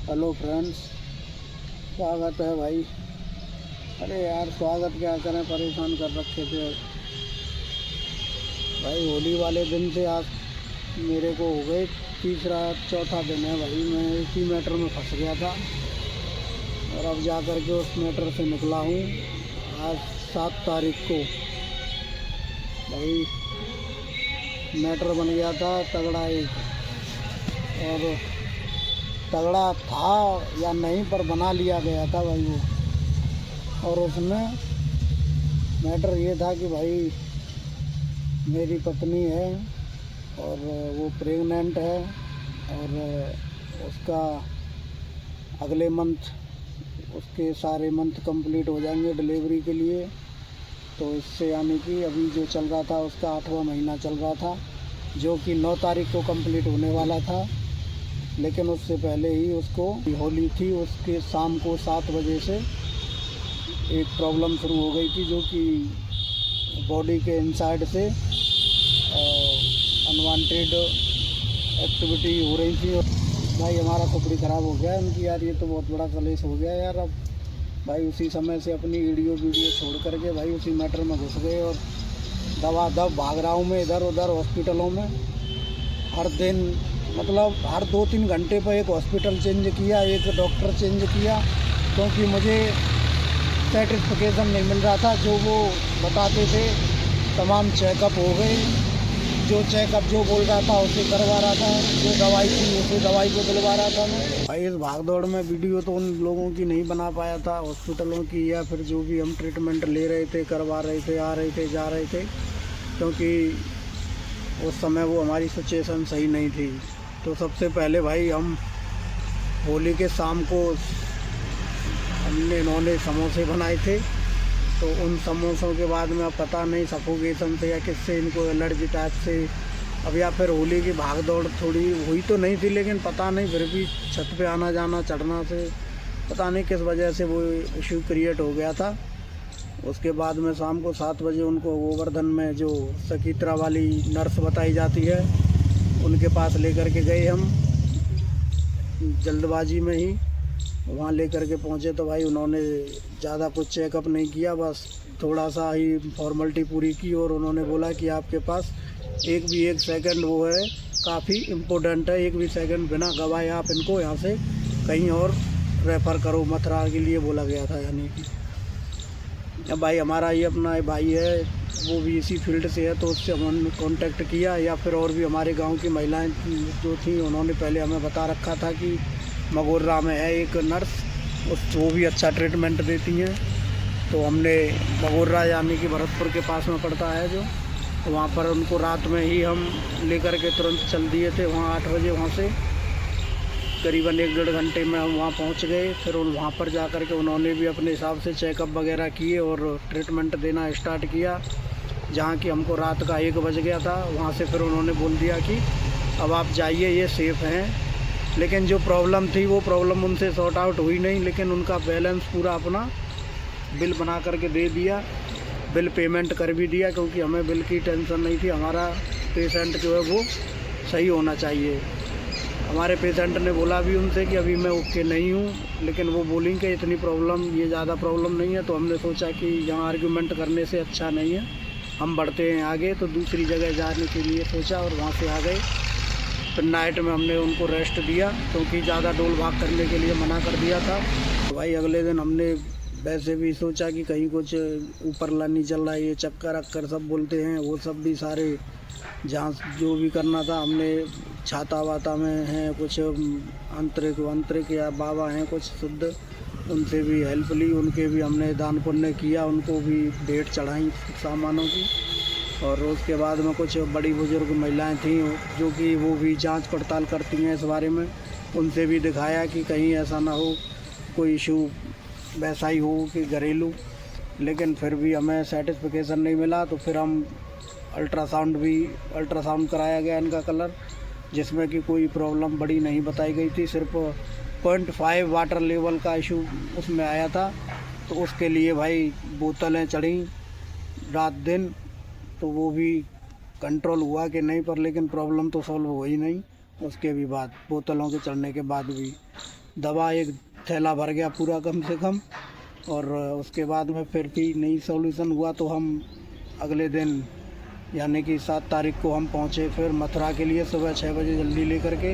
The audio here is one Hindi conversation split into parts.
हेलो फ्रेंड्स, स्वागत है भाई। अरे यार स्वागत क्या करें, परेशान कर रखे थे भाई। होली वाले दिन से आज मेरे को हो गए तीसरा चौथा दिन है भाई। मैं इसी मैटर में फंस गया था और अब जा कर के उस मैटर से निकला हूँ। आज 7 तारीख को भाई मैटर बन गया था तगड़ा एक, और तगड़ा था या नहीं पर बना लिया गया था भाई वो। और उसमें मैटर ये था कि भाई मेरी पत्नी है और वो प्रेग्नेंट है और उसका अगले मंथ उसके सारे मंथ कंप्लीट हो जाएंगे डिलीवरी के लिए। तो इससे यानी कि अभी जो चल रहा था उसका 8वां महीना चल रहा था, जो कि 9 तारीख को कंप्लीट होने वाला था। लेकिन उससे पहले ही उसको होली थी, उसके शाम को 7 बजे से एक प्रॉब्लम शुरू हो गई थी, जो कि बॉडी के इनसाइड से अनवांटेड एक्टिविटी हो रही थी। और भाई हमारा खोपड़ी ख़राब हो गया उनकी यार, ये तो बहुत बड़ा कलेश हो गया यार। अब भाई उसी समय से अपनी वीडियो छोड़ करके भाई उसी मैटर में घुस गए और दवा दब भाग रहा हूँ मैं इधर उधर हॉस्पिटलों में। हर दिन मतलब हर 2-3 घंटे पर एक हॉस्पिटल चेंज किया, एक डॉक्टर चेंज किया, क्योंकि मुझे सेटिस्फिकेशन नहीं मिल रहा था। जो वो बताते थे तमाम चेकअप हो गए, जो चेकअप जो बोल रहा था उसे करवा रहा था, जो दवाई थी उसे दवाई को दिलवा रहा था मैं। भाई इस भागदौड़ में वीडियो तो उन लोगों की नहीं बना पाया था, हॉस्पिटलों की या फिर जो भी हम ट्रीटमेंट ले रहे थे, करवा रहे थे, आ रहे थे, जा रहे थे, क्योंकि उस समय वो हमारी सिचुएशन सही नहीं थी। तो सबसे पहले भाई हम होली के शाम को इन्होंने समोसे बनाए थे, तो उन समोसों के बाद में अब पता नहीं सफोकेशन से या किससे इनको एलर्जी टाइप से, अब या फिर होली की भाग दौड़ थोड़ी हुई तो नहीं थी, लेकिन पता नहीं फिर भी छत पे आना जाना चढ़ना से पता नहीं किस वजह से वो इशू क्रिएट हो गया था। उसके बाद में शाम को 7 बजे उनको गोवर्धन में जो सकीत्रा वाली नर्स बताई जाती है उनके पास लेकर के गए हम, जल्दबाजी में ही वहाँ लेकर के पहुँचे। तो भाई उन्होंने ज़्यादा कुछ चेकअप नहीं किया, बस थोड़ा सा ही फॉर्मेलिटी पूरी की और उन्होंने बोला कि आपके पास एक सेकंड वो है, काफ़ी इम्पोर्टेंट है, एक भी सेकंड बिना गवाए आप इनको यहाँ से कहीं और रेफ़र करो, मथुरा के लिए बोला गया था। यानी कि अब भाई हमारा ये अपना भाई है, वो भी इसी फील्ड से है, तो उससे हमने कांटेक्ट किया, या फिर और भी हमारे गांव की महिलाएं जो थी उन्होंने पहले हमें बता रखा था कि मगोर्रा में है एक नर्स, वो भी अच्छा ट्रीटमेंट देती हैं। तो हमने मगोर्रा यानी कि भरतपुर के पास में पड़ता है जो, तो वहाँ पर उनको रात में ही हम लेकर के तुरंत चल दिए थे वहाँ 8 बजे। वहाँ से करीबन 1-1.5 घंटे में हम वहाँ पहुँच गए। फिर वहाँ पर जा कर के उन्होंने भी अपने हिसाब से चेकअप वगैरह किए और ट्रीटमेंट देना स्टार्ट किया, जहाँ कि हमको रात का 1 बज गया था। वहाँ से फिर उन्होंने बोल दिया कि अब आप जाइए, ये सेफ़ हैं। लेकिन जो प्रॉब्लम थी वो प्रॉब्लम उनसे सॉर्ट आउट हुई नहीं, लेकिन उनका बैलेंस पूरा अपना बिल बना करके दे दिया, बिल पेमेंट कर भी दिया, क्योंकि हमें बिल की टेंशन नहीं थी। हमारा पेशेंट जो है वो सही होना चाहिए। हमारे पेशेंट ने बोला भी उनसे कि अभी मैं ओके नहीं हूँ, लेकिन वो बोलेंगे इतनी प्रॉब्लम, ये ज़्यादा प्रॉब्लम नहीं है। तो हमने सोचा कि यहाँ आर्ग्यूमेंट करने से अच्छा नहीं है, हम बढ़ते हैं आगे। तो दूसरी जगह जाने के लिए सोचा और वहाँ से आ गए। फिर नाइट में हमने उनको रेस्ट दिया, क्योंकि ज़्यादा डोल भाग करने के लिए मना कर दिया था। तो भाई अगले दिन हमने वैसे भी सोचा कि कहीं कुछ ऊपर ला नहीं चल रहा है, ये चक्कर अक्कर सब बोलते हैं, वो सब भी सारे जांच जो भी करना था हमने, छाता वाता में हैं कुछ अंतरिक या बाबा हैं कुछ शुद्ध, उनसे भी हेल्प ली, उनके भी हमने दान पुण्य किया, उनको भी भेंट चढ़ाई सामानों की। और उसके बाद में कुछ बड़ी बुजुर्ग महिलाएं थीं जो कि वो भी जांच पड़ताल करती हैं इस बारे में, उनसे भी दिखाया कि कहीं ऐसा ना हो कोई इशू वैसा ही हो कि घरेलू। लेकिन फिर भी हमें सेटिस्फिकेशन नहीं मिला। तो फिर हम अल्ट्रासाउंड कराया गया इनका कलर, जिसमें कि कोई प्रॉब्लम बड़ी नहीं बताई गई थी, सिर्फ 0.5 वाटर लेवल का इशू उसमें आया था। तो उसके लिए भाई बोतलें चढ़ी रात दिन, तो वो भी कंट्रोल हुआ कि नहीं, पर लेकिन प्रॉब्लम तो सॉल्व हो ही नहीं उसके भी बाद, बोतलों के चढ़ने के बाद भी। दवा एक थैला भर गया पूरा कम से कम। और उसके बाद में फिर भी नहीं सॉल्यूशन हुआ तो हम अगले दिन यानी कि 7 तारीख को हम पहुँचे फिर मथुरा के लिए सुबह 6 बजे जल्दी लेकर के।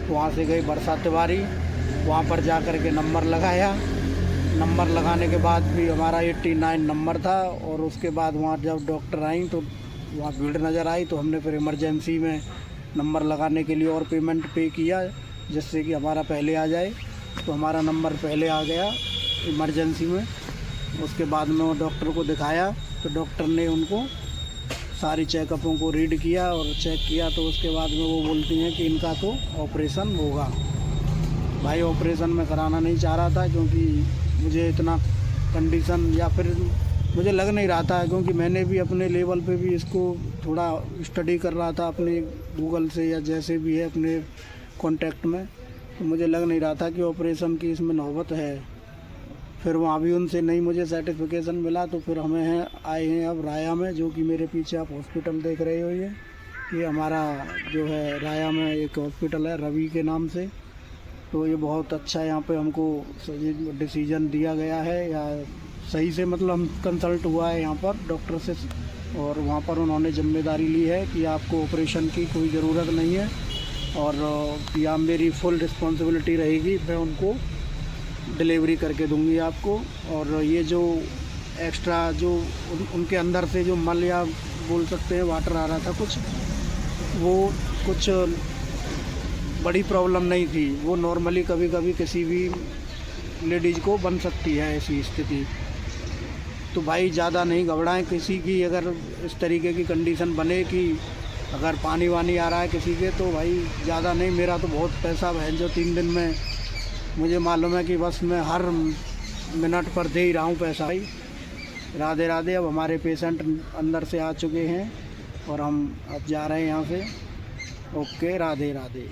वहाँ से गई बरसा तिवारी, वहाँ पर जा कर के नंबर लगाया। नंबर लगाने के बाद भी हमारा 89 नंबर था। और उसके बाद वहाँ जब डॉक्टर आई तो वहाँ भीड़ नज़र आई तो हमने फिर इमरजेंसी में नंबर लगाने के लिए और पेमेंट पे किया जिससे कि हमारा पहले आ जाए। तो हमारा नंबर पहले आ गया इमरजेंसी में। उसके बाद में वो डॉक्टर को दिखाया तो डॉक्टर ने उनको सारी चेकअपों को रीड किया और चेक किया। तो उसके बाद में वो बोलती हैं कि इनका तो ऑपरेशन होगा। भाई ऑपरेशन मैं कराना नहीं चाह रहा था क्योंकि मुझे इतना कंडीशन या फिर मुझे लग नहीं रहा था, क्योंकि मैंने भी अपने लेवल पे भी इसको थोड़ा स्टडी कर रहा था अपने गूगल से या जैसे भी है अपने कॉन्टैक्ट में। तो मुझे लग नहीं रहा था कि ऑपरेशन की इसमें नौबत है। फिर वहाँ भी उनसे नहीं मुझे सर्टिफिकेशन मिला तो फिर हमें आए हैं अब राया में, जो कि मेरे पीछे आप हॉस्पिटल देख रहे हो। ये हमारा जो है राया में एक हॉस्पिटल है रवि के नाम से। तो ये बहुत अच्छा यहाँ पे हमको डिसीजन दिया गया है या सही से मतलब हम कंसल्ट हुआ है यहाँ पर डॉक्टर से। और वहाँ पर उन्होंने जिम्मेदारी ली है कि आपको ऑपरेशन की कोई ज़रूरत नहीं है और या मेरी फुल रिस्पॉन्सिबिलिटी रहेगी, मैं उनको डिलीवरी करके दूंगी आपको। और ये जो एक्स्ट्रा जो उनके अंदर से जो मल या बोल सकते हैं वाटर आ रहा था कुछ, वो कुछ बड़ी प्रॉब्लम नहीं थी। वो नॉर्मली कभी कभी किसी भी लेडीज़ को बन सकती है ऐसी स्थिति। तो भाई ज़्यादा नहीं घबराएं। किसी की अगर इस तरीके की कंडीशन बने कि अगर पानी वानी आ रहा है किसी के, तो भाई ज़्यादा नहीं। मेरा तो बहुत पैसा है जो 3 दिन में मुझे मालूम है कि बस मैं हर मिनट पर दे ही रहा हूँ पैसा। भाई राधे राधे। अब हमारे पेशेंट अंदर से आ चुके हैं और हम अब जा रहे हैं यहाँ से। ओके, राधे राधे।